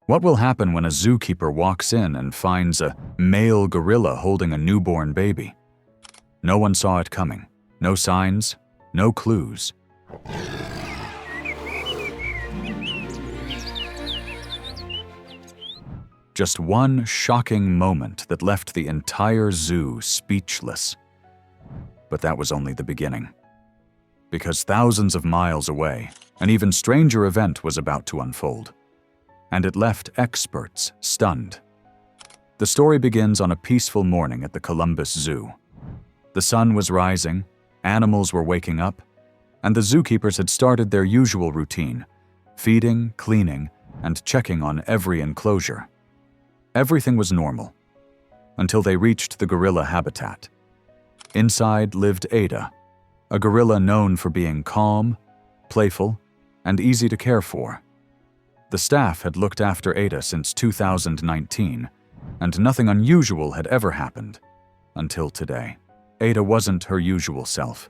What will happen when a zookeeper walks in and finds a male gorilla holding a newborn baby? No one saw it coming. No signs, no clues. Just one shocking moment that left the entire zoo speechless. But that was only the beginning. Because thousands of miles away, an even stranger event was about to unfold. And it left experts stunned. The story begins on a peaceful morning at the Columbus Zoo. The sun was rising, animals were waking up, and the zookeepers had started their usual routine, feeding, cleaning, and checking on every enclosure. Everything was normal, until they reached the gorilla habitat. Inside lived Ada, a gorilla known for being calm, playful, and easy to care for. The staff had looked after Ada since 2019, and nothing unusual had ever happened, until today. Ada wasn't her usual self.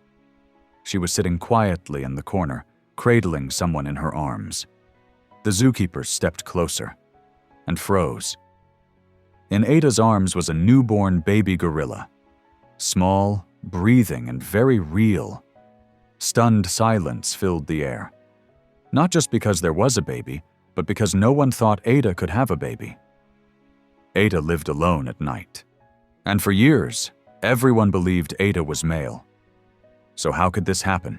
She was sitting quietly in the corner, cradling someone in her arms. The zookeepers stepped closer and froze. In Ada's arms was a newborn baby gorilla. Small, breathing, and very real. Stunned silence filled the air. Not just because there was a baby, but because no one thought Ada could have a baby. Ada lived alone at night. And for years, everyone believed Ada was male. So how could this happen?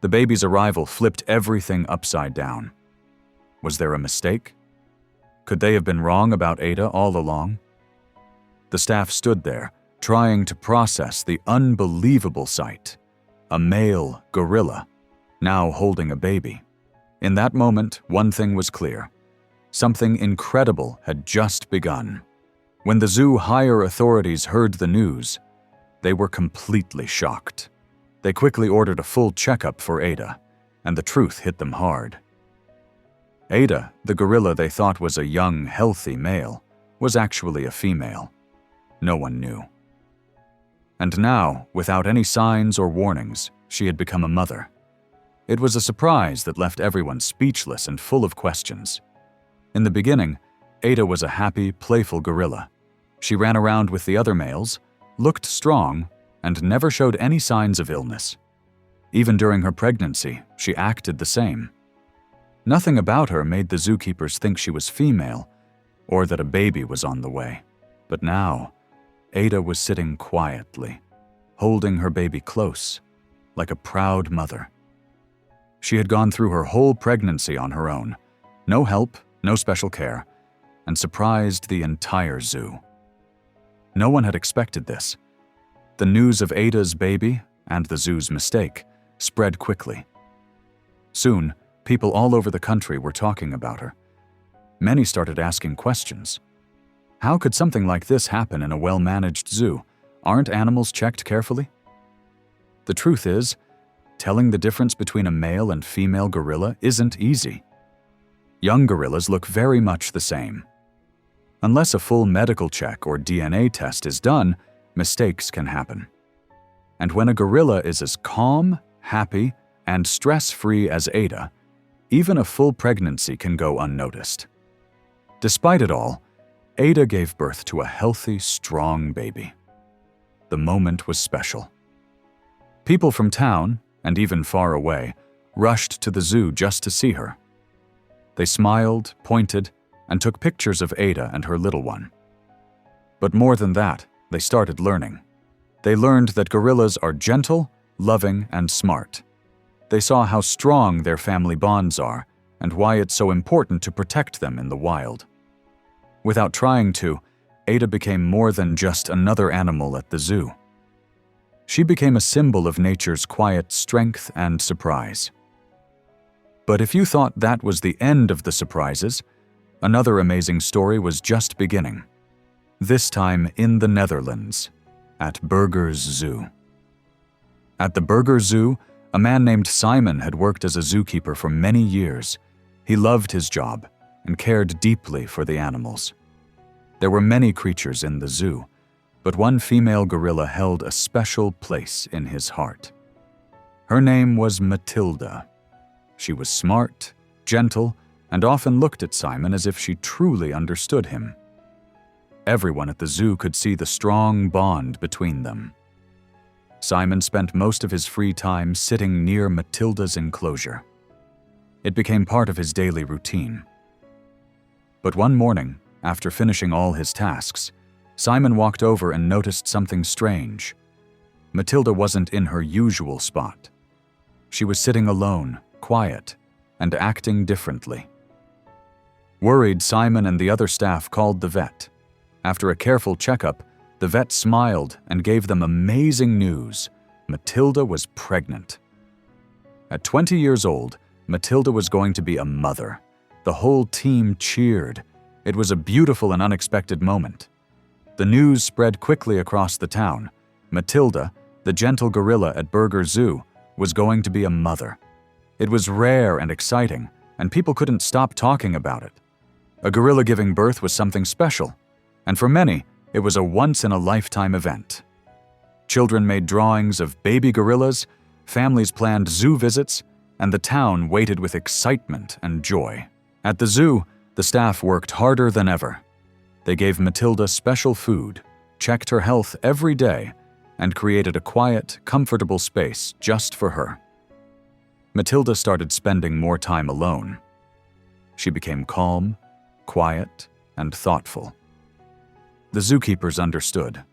The baby's arrival flipped everything upside down. Was there a mistake? Could they have been wrong about Ada all along? The staff stood there, trying to process the unbelievable sight. A male gorilla, now holding a baby. In that moment, one thing was clear. Something incredible had just begun. When the zoo higher authorities heard the news, they were completely shocked. They quickly ordered a full checkup for Ada, and the truth hit them hard. Ada, the gorilla they thought was a young, healthy male, was actually a female. No one knew. And now, without any signs or warnings, she had become a mother. It was a surprise that left everyone speechless and full of questions. In the beginning, Ada was a happy, playful gorilla. She ran around with the other males, looked strong, and never showed any signs of illness. Even during her pregnancy, she acted the same. Nothing about her made the zookeepers think she was female, or that a baby was on the way. But now, Ada was sitting quietly, holding her baby close, like a proud mother. She had gone through her whole pregnancy on her own, no help, no special care, and surprised the entire zoo. No one had expected this. The news of Ada's baby and the zoo's mistake spread quickly. Soon, people all over the country were talking about her. Many started asking questions. How could something like this happen in a well-managed zoo? Aren't animals checked carefully? The truth is, telling the difference between a male and female gorilla isn't easy. Young gorillas look very much the same. Unless a full medical check or DNA test is done, mistakes can happen. And when a gorilla is as calm, happy, and stress-free as Ada, even a full pregnancy can go unnoticed. Despite it all, Ada gave birth to a healthy, strong baby. The moment was special. People from town, and even far away, rushed to the zoo just to see her. They smiled, pointed, and took pictures of Ada and her little one. But more than that, they started learning. They learned that gorillas are gentle, loving, and smart. They saw how strong their family bonds are and why it's so important to protect them in the wild. Without trying to, Ada became more than just another animal at the zoo. She became a symbol of nature's quiet strength and surprise. But if you thought that was the end of the surprises, another amazing story was just beginning. This time in the Netherlands, at Burgers Zoo. At the Burgers Zoo, a man named Simon had worked as a zookeeper for many years. He loved his job and cared deeply for the animals. There were many creatures in the zoo, but one female gorilla held a special place in his heart. Her name was Matilda. She was smart, gentle, and often looked at Simon as if she truly understood him. Everyone at the zoo could see the strong bond between them. Simon spent most of his free time sitting near Matilda's enclosure. It became part of his daily routine. But one morning, after finishing all his tasks, Simon walked over and noticed something strange. Matilda wasn't in her usual spot. She was sitting alone, quiet, and acting differently. Worried, Simon and the other staff called the vet. After a careful checkup, the vet smiled and gave them amazing news. Matilda was pregnant. At 20 years old, Matilda was going to be a mother. The whole team cheered. It was a beautiful and unexpected moment. The news spread quickly across the town. Matilda, the gentle gorilla at Burger Zoo, was going to be a mother. It was rare and exciting, and people couldn't stop talking about it. A gorilla giving birth was something special, and for many, it was a once-in-a-lifetime event. Children made drawings of baby gorillas, families planned zoo visits, and the town waited with excitement and joy. At the zoo, the staff worked harder than ever. They gave Matilda special food, checked her health every day, and created a quiet, comfortable space just for her. Matilda started spending more time alone. She became calm, quiet, and thoughtful. The zookeepers understood.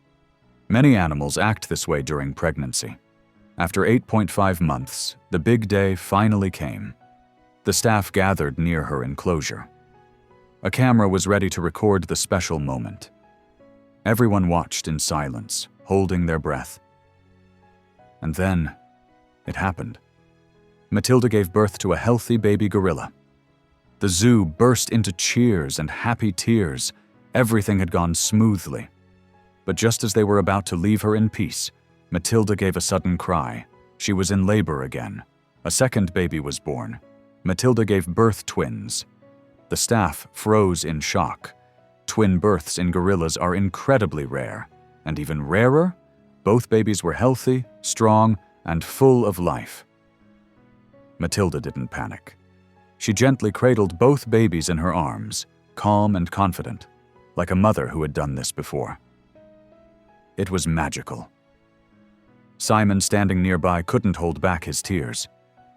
Many animals act this way during pregnancy. After 8.5 months, the big day finally came. The staff gathered near her enclosure. A camera was ready to record the special moment. Everyone watched in silence, holding their breath. And then, it happened. Matilda gave birth to a healthy baby gorilla. The zoo burst into cheers and happy tears. Everything had gone smoothly. But just as they were about to leave her in peace, Matilda gave a sudden cry. She was in labor again. A second baby was born. Matilda gave birth twins. The staff froze in shock. Twin births in gorillas are incredibly rare. And even rarer, both babies were healthy, strong, and full of life. Matilda didn't panic. She gently cradled both babies in her arms, calm and confident, like a mother who had done this before. It was magical. Simon, standing nearby, couldn't hold back his tears.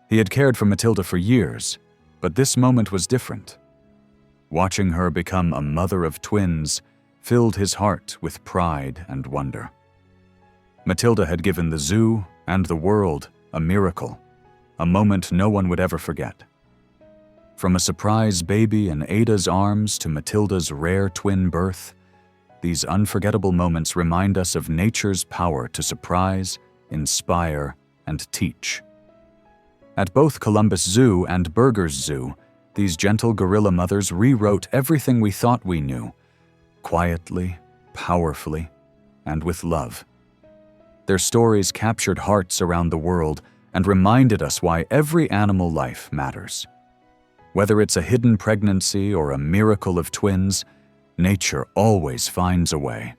He had cared for Matilda for years, but this moment was different. Watching her become a mother of twins filled his heart with pride and wonder. Matilda had given the zoo and the world a miracle, a moment no one would ever forget. From a surprise baby in Ada's arms to Matilda's rare twin birth, these unforgettable moments remind us of nature's power to surprise, inspire, and teach. At both Columbus Zoo and Burgers Zoo, these gentle gorilla mothers rewrote everything we thought we knew, quietly, powerfully, and with love. Their stories captured hearts around the world and reminded us why every animal life matters. Whether it's a hidden pregnancy or a miracle of twins, nature always finds a way.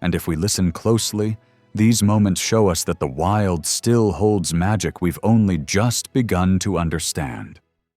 And if we listen closely, these moments show us that the wild still holds magic we've only just begun to understand.